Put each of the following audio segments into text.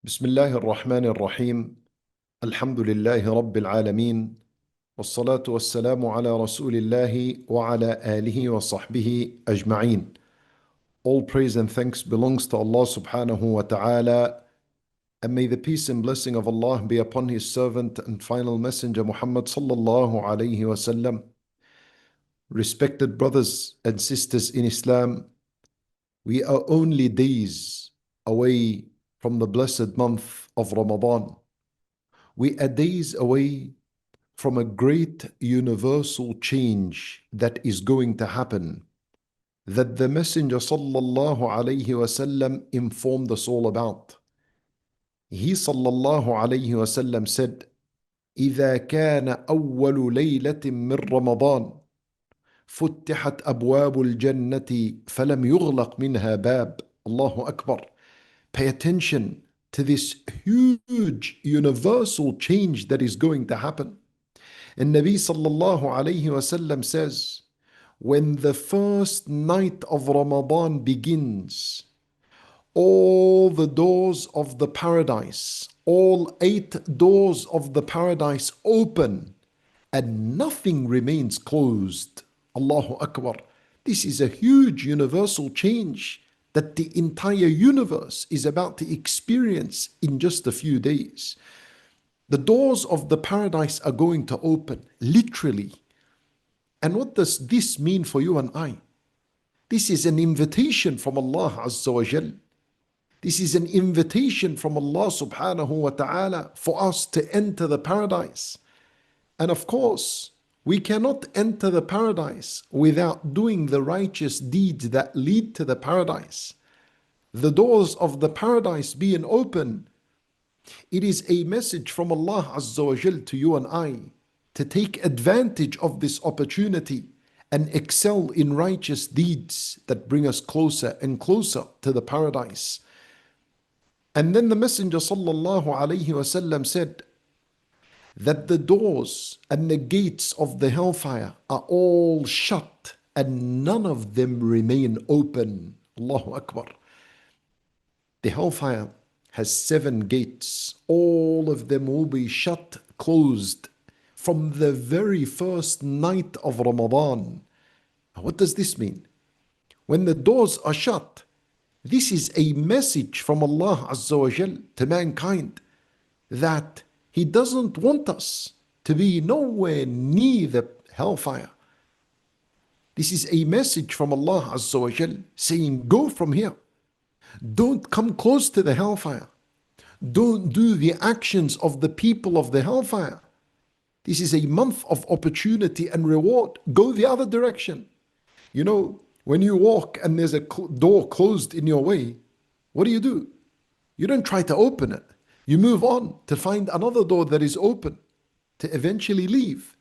بسم الله الرحمن الرحيم. الحمد لله رب العالمين، والصلاة والسلام على رسول الله وعلى آله وصحبه أجمعين. All praise and thanks belongs to Allah subhanahu wa ta'ala, and may the peace and blessing of Allah be upon His servant and final messenger Muhammad sallallahu alayhi wasallam. Respected brothers and sisters in Islam, we are only days away from the blessed month of Ramadan. We are days away from a great universal change that is going to happen, that the Messenger sallallahu alayhi wasallam informed us all about. He sallallahu alayhi wasallam said, إذا كان أول ليلة من رمضان فتحت أبواب الجنة فلم يغلق منها باب. Allahu Akbar. Pay attention to this huge universal change that is going to happen. And Nabi sallallahu alayhi wasallam says, when the first night of Ramadan begins, all the doors of the paradise, all 8 doors of the paradise open and nothing remains closed. Allahu Akbar. This is a huge universal change that the entire universe is about to experience in just a few days. The doors of the paradise are going to open, literally. And what does this mean for you and I? This is an invitation from Allah Azza wa Jal. This is an invitation from Allah subhanahu wa ta'ala for us to enter the paradise. And of course, we cannot enter the paradise without doing the righteous deeds that lead to the paradise. The doors of the paradise being open, it is a message from Allah Azza wa Jal to you and I to take advantage of this opportunity and excel in righteous deeds that bring us closer and closer to the paradise. And then the Messenger sallallahu alayhi wasallam said that the doors and the gates of the hellfire are all shut and none of them remain open. Allahu Akbar. The hellfire has 7 gates. All of them will be shut, closed from the very first night of Ramadan. What does this mean? When the doors are shut, this is a message from Allah Azza wa Jal to mankind that He doesn't want us to be nowhere near the hellfire. This is a message from Allah Azza wa Jal saying, go from here. Don't come close to the hellfire. Don't do the actions of the people of the hellfire. This is a month of opportunity and reward. Go the other direction. You know, when you walk and there's a door closed in your way, what do? You don't try to open it. You move on to find another door that is open to eventually leave.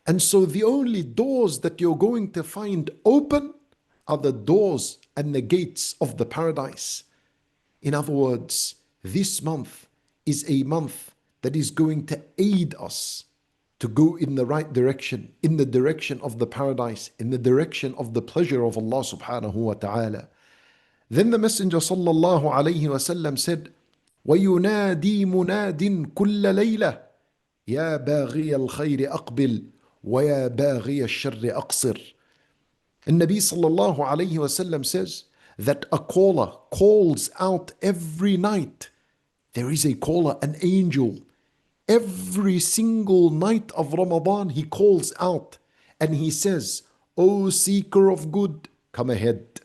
And so the only doors that you're going to find open are the doors and the gates of the paradise. In other words, this month is a month that is going to aid us to go in the right direction, in the direction of the paradise, in the direction of the pleasure of Allah subhanahu wa ta'ala. Then the Messenger sallallahu alayhi wasallam said, وَيُنَادِي مُنَادٍ كُلَّ لَيْلَةٍ يَا بَاغِيَ الْخَيْرِ أَقْبِلْ وَيَا بَاغِيَ الشَّرِّ أَقْصِرْ. And Nabi sallallahu alayhi wasallam says that a caller calls out every night. There is a caller, an angel. Every single night of Ramadan, he calls out and he says, O seeker of good, come ahead.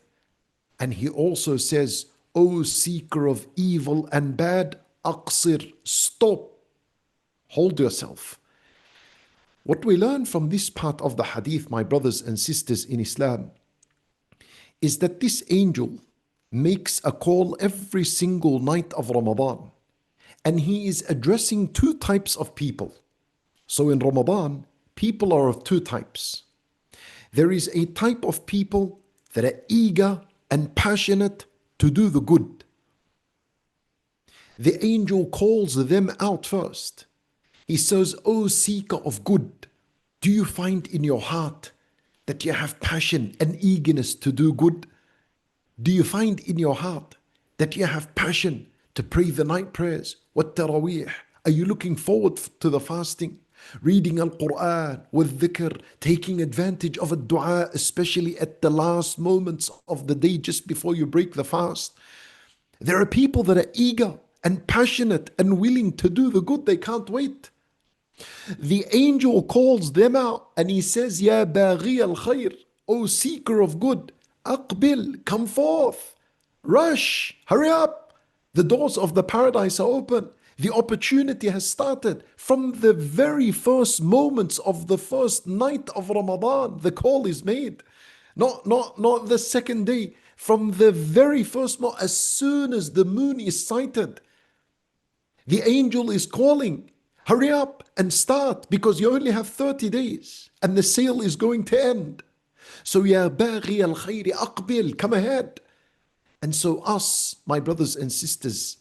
And he also says, O seeker of evil and bad, aqsir, stop, hold yourself. What we learn from this part of the hadith, my brothers and sisters in Islam, is that this angel makes a call every single night of Ramadan. And he is addressing 2 types of people. So in Ramadan, people are of 2 types. There is a type of people that are eager and passionate to do the good. The angel calls them out first. He says, O seeker of good, do you find in your heart that you have passion and eagerness to do good? Do you find in your heart that you have passion to pray the night prayers? What taraweeh? Are you looking forward to the fasting? Reading Al-Quran with dhikr, taking advantage of a dua, especially at the last moments of the day just before you break the fast. There are people that are eager and passionate and willing to do the good. They can't wait. The angel calls them out and he says, Ya baghi al-khair, O seeker of good, aqbil, come forth, rush, hurry up. The doors of the paradise are open. The opportunity has started. From the very first moments of the first night of Ramadan, the call is made. Not the second day. From the very first moment, as soon as the moon is sighted, the angel is calling, hurry up and start, because you only have 30 days and the sale is going to end. So, Ya baghi al khayri aqbil, come ahead. And so us, my brothers and sisters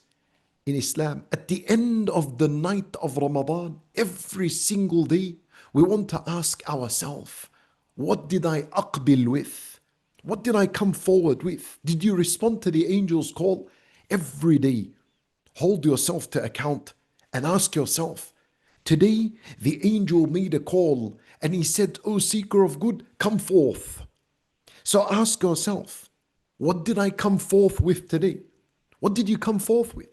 in Islam, at the end of the night of Ramadan, every single day, we want to ask ourselves, what did I aqbil with? What did I come forward with? Did you respond to the angel's call? Every day, hold yourself to account and ask yourself, today the angel made a call and he said, O seeker of good, come forth. So ask yourself, what did I come forth with today? What did you come forth with?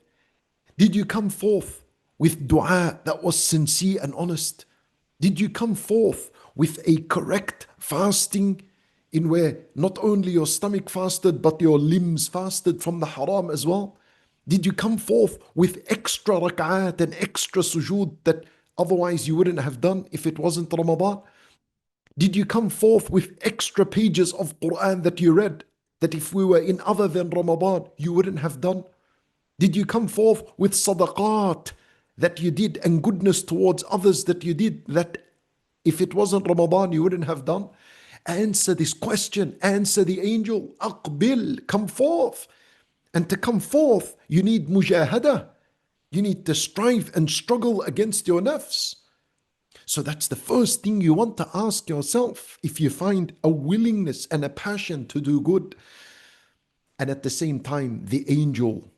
Did you come forth with dua that was sincere and honest? Did you come forth with a correct fasting in where not only your stomach fasted, but your limbs fasted from the haram as well? Did you come forth with extra rak'at and extra sujood that otherwise you wouldn't have done if it wasn't Ramadan? Did you come forth with extra pages of Quran that you read that if we were in other than Ramadan, you wouldn't have done? Did you come forth with sadaqat that you did and goodness towards others that you did that if it wasn't Ramadan, you wouldn't have done? Answer this question. Answer the angel. Aqbil, come forth. And to come forth, you need mujahada. You need to strive and struggle against your nafs. So that's the first thing you want to ask yourself if you find a willingness and a passion to do good. And at the same time, the angel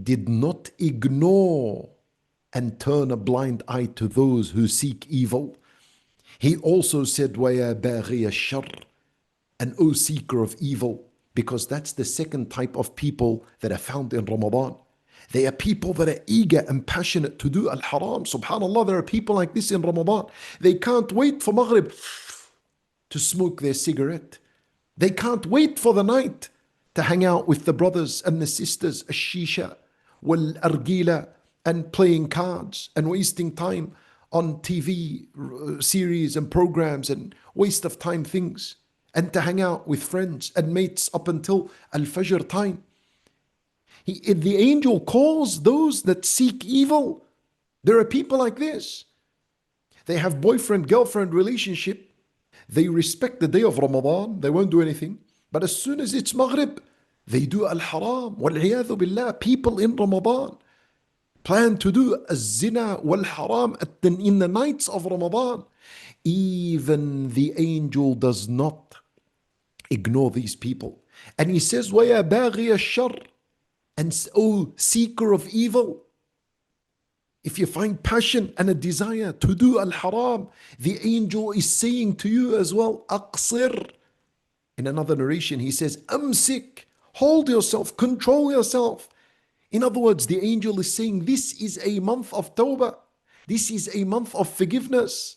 did not ignore and turn a blind eye to those who seek evil. He also said, وَيَا بَاغِيَ الشَّرِّ, and O seeker of evil, because that's the second type of people that are found in Ramadan. They are people that are eager and passionate to do al-haram. SubhanAllah, there are people like this in Ramadan. They can't wait for Maghrib to smoke their cigarette. They can't wait for the night to hang out with the brothers and the sisters, al-shisha, wal-argila, and playing cards and wasting time on TV series and programs and waste of time things, and to hang out with friends and mates up until al-fajr time. The angel calls those that seek evil. There are people like this. They have boyfriend-girlfriend relationship. They respect the day of Ramadan. They won't do anything. But as soon as it's Maghrib, they do al-haram. Wal-'iyadhu billah. People in Ramadan plan to do az-zina wal-haram in the nights of Ramadan. Even the angel does not ignore these people. And he says, وَيَا بَاغِيَ الشَّرِّ, and O seeker of evil, if you find passion and a desire to do al-haram, the angel is saying to you as well, aqsir. In another narration, he says, amsik, hold yourself, control yourself. In other words, the angel is saying, this is a month of tawbah. This is a month of forgiveness.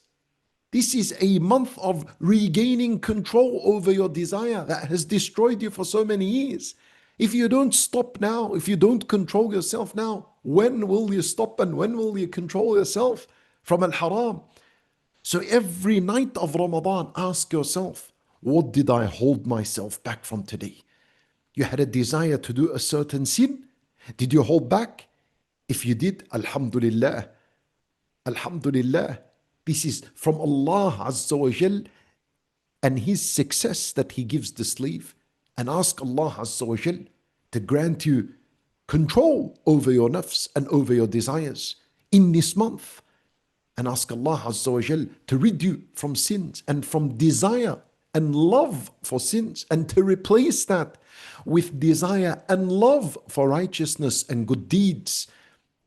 This is a month of regaining control over your desire that has destroyed you for so many years. If you don't stop now, if you don't control yourself now, when will you stop and when will you control yourself from al-haram? So every night of Ramadan, ask yourself, what did I hold myself back from today? You had a desire to do a certain sin. Did you hold back? If you did, alhamdulillah. Alhamdulillah. This is from Allah Azza wa Jal and His success that He gives the slave. And ask Allah Azza wa Jal to grant you control over your nafs and over your desires in this month. And ask Allah Azza wa Jal to rid you from sins and from desire and love for sins, and to replace that with desire and love for righteousness and good deeds.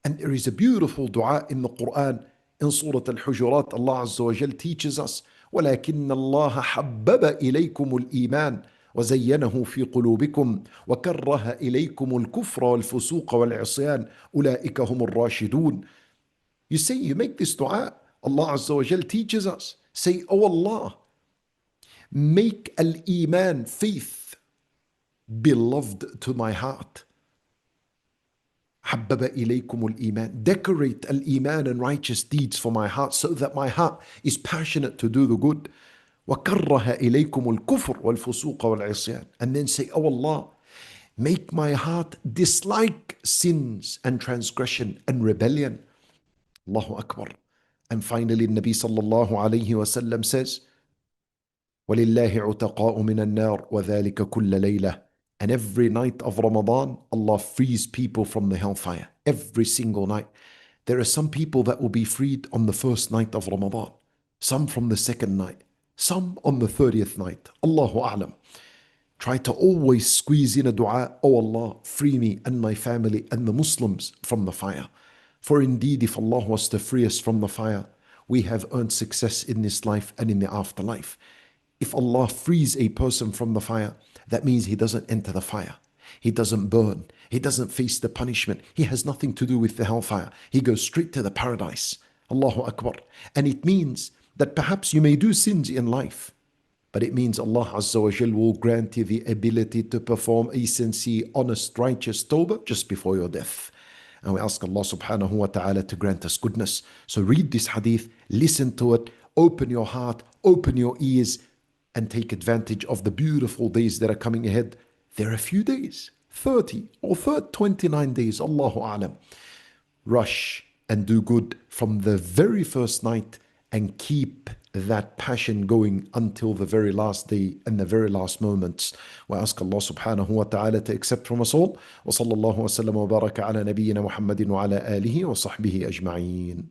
And there is a beautiful dua in the Quran, in Surah Al-Hujurat. Allah Azza wa Jal teaches us, ولكن الله حبب إليكم الإيمان وزينه في قلوبكم وكره إليكم الكفر والفسوق والعصيان أولئك هم الراشدون. You say, you make this dua, Allah Azza wa Jal teaches us, say, oh Allah, make al-Iman, faith, beloved to my heart. حبب إليكم الإيمان. Decorate al-Iman and righteous deeds for my heart so that my heart is passionate to do the good. وكره إليكم الكفر والفسوق والعصيان. And then say, oh Allah, make my heart dislike sins and transgression and rebellion. Allahu Akbar. And finally, Nabi sallallahu alayhi wa sallam says, وَلِلَّهِ عُتَقَاءُ مِنَ النَّارِ وَذَلِكَ كُلَّ لَيْلَةٍ. And every night of Ramadan, Allah frees people from the hellfire. Every single night. There are some people that will be freed on the first night of Ramadan, some from the second night, some on the 30th night. Allahu A'lam. Try to always squeeze in a dua, oh Allah, free me and my family and the Muslims from the fire. For indeed, if Allah was to free us from the fire, we have earned success in this life and in the afterlife. If Allah frees a person from the fire, that means he doesn't enter the fire. He doesn't burn. He doesn't face the punishment. He has nothing to do with the hellfire. He goes straight to the paradise. Allahu Akbar. And it means that perhaps you may do sins in life, but it means Allah Azza wa Jal will grant you the ability to perform a sincere, honest, righteous tawbah just before your death. And we ask Allah subhanahu wa ta'ala to grant us goodness. So read this hadith, listen to it, open your heart, open your ears, and take advantage of the beautiful days that are coming ahead. There are a few days, 30 or 29 days, Allahu A'lam. Rush and do good from the very first night and keep that passion going until the very last day and the very last moments. We ask Allah subhanahu wa ta'ala to accept from us all. Wa sallallahu wa sallam wa baraka ala nabiyyina Muhammadin wa ala alihi wa sahbihi ajma'een.